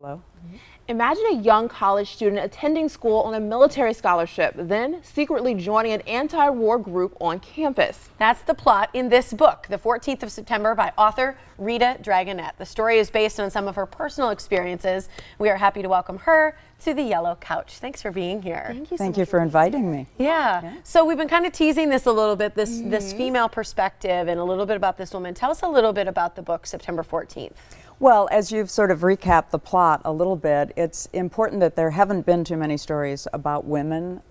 Hello. Imagine a young college student attending school on a military scholarship, then secretly joining an anti-war group on campus. That's the plot in this book, The 14th of September, by author Rita Dragonette. The story is based on some of her personal experiences. We are happy to welcome her to the Yellow Couch. Thanks for being here. Thank you so Thank much you for inviting me. Yeah. So we've been kind of teasing this a little bit, this female perspective and a little bit about this woman. Tell us a little bit about the book, September 14th. Well, as you've sort of recapped the plot a little bit, it's important that there haven't been too many stories about women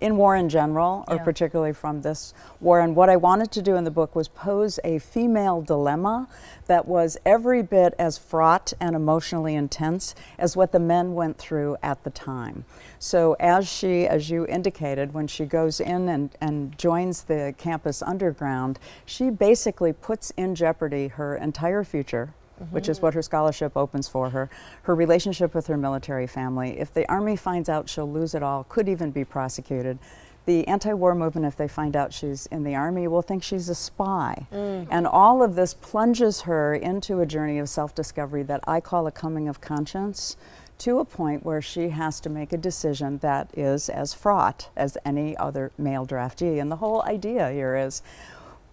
in war in general, or particularly from this war. And what I wanted to do in the book was pose a female dilemma that was every bit as fraught and emotionally intense as what the men went through at the time. So as you indicated, when she goes in and joins the campus underground, she basically puts in jeopardy her entire future, which is what her scholarship opens for her, her relationship with her military family. If the Army finds out, she'll lose it all, could even be prosecuted. The anti-war movement, if they find out she's in the Army, will think she's a spy. And all of this plunges her into a journey of self-discovery that I call a coming of conscience, to a point where she has to make a decision that is as fraught as any other male draftee. And the whole idea here is,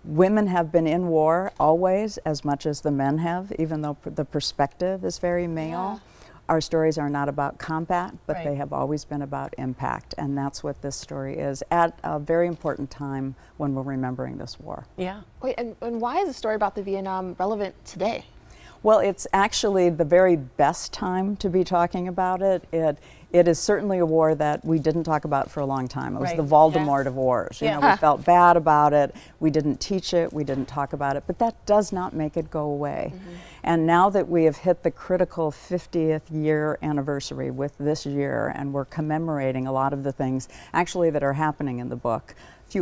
women have been in war always as much as the men have, even though the perspective is very male. Our stories are not about combat, but they have always been about impact, and that's what this story is at a very important time when we're remembering this war. Yeah. Wait, and why is the story about the Vietnam relevant today? Well, it's actually the very best time to be talking about it. It is certainly a war that we didn't talk about for a long time. It was the Voldemort of wars. You know, we felt bad about it. We didn't teach it. We didn't talk about it. But that does not make it go away. And now that we have hit the critical 50th year anniversary with this year, and we're commemorating a lot of the things actually that are happening in the book.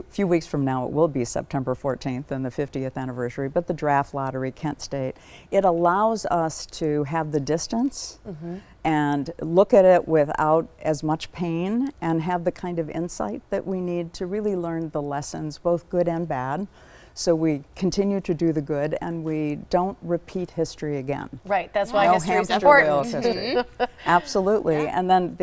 Few weeks from now, it will be September 14th and the 50th anniversary, but the draft lottery, Kent State, it allows us to have the distance and look at it without as much pain and have the kind of insight that we need to really learn the lessons, both good and bad. So we continue to do the good and we don't repeat history again. Right, that's why history is hamster wheel important. of history. Absolutely. And then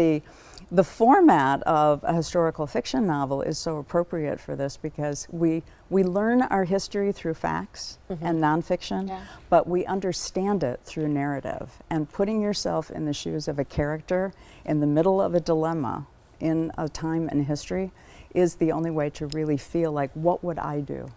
the format of a historical fiction novel is so appropriate for this, because we learn our history through facts and nonfiction, but we understand it through narrative. And putting yourself in the shoes of a character in the middle of a dilemma in a time in history is the only way to really feel like, what would I do?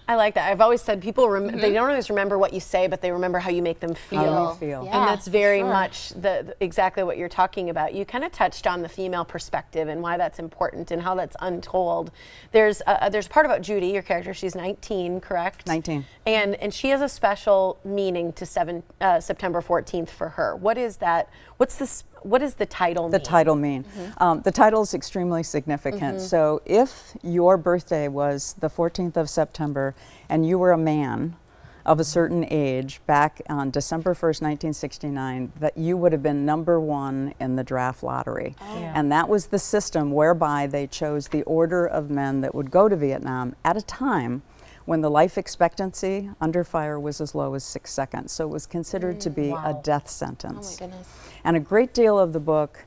I like that. I've always said people, they don't always remember what you say, but they remember how you make them feel. How you feel. And that's very much exactly what you're talking about. You kind of touched on the female perspective and why that's important and how that's untold. There's a part about Judy, your character. She's 19, correct? 19. And she has a special meaning to September 14th for her. What is that? What does the title mean? The title mean? The title is extremely significant. So if your birthday was the 14th of September and you were a man of a certain age back on December 1st, 1969, that you would have been #1 in the draft lottery. And that was the system whereby they chose the order of men that would go to Vietnam at a time when the life expectancy under fire was as low as 6 seconds. So it was considered to be a death sentence. Oh my goodness. And a great deal of the book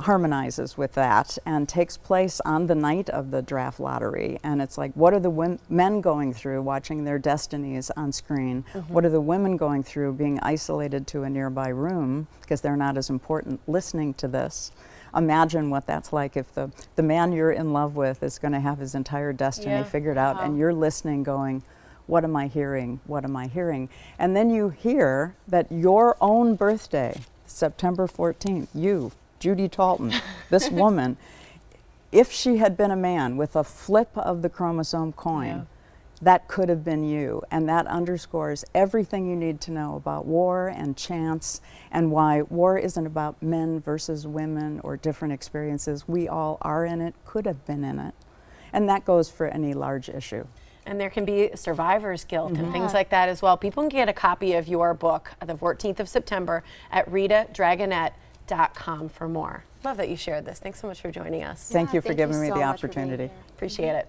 harmonizes with that and takes place on the night of the draft lottery. And it's like, what are the men going through watching their destinies on screen? What are the women going through being isolated to a nearby room because they're not as important, listening to this? Imagine what that's like if the man you're in love with is going to have his entire destiny figured out, and you're listening going, what am I hearing? What am I hearing? And then you hear that your own birthday, September 14th, you, Judy Talton, this woman, if she had been a man with a flip of the chromosome coin, that could have been you. And that underscores everything you need to know about war and chance, and why war isn't about men versus women or different experiences. We all are in it, could have been in it. And that goes for any large issue. And there can be survivor's guilt and things like that as well. People can get a copy of your book, The 14th of September, at ritadragonette.com for more. Love that you shared this. Thanks so much for joining us. Thank you for giving me the opportunity. Appreciate it.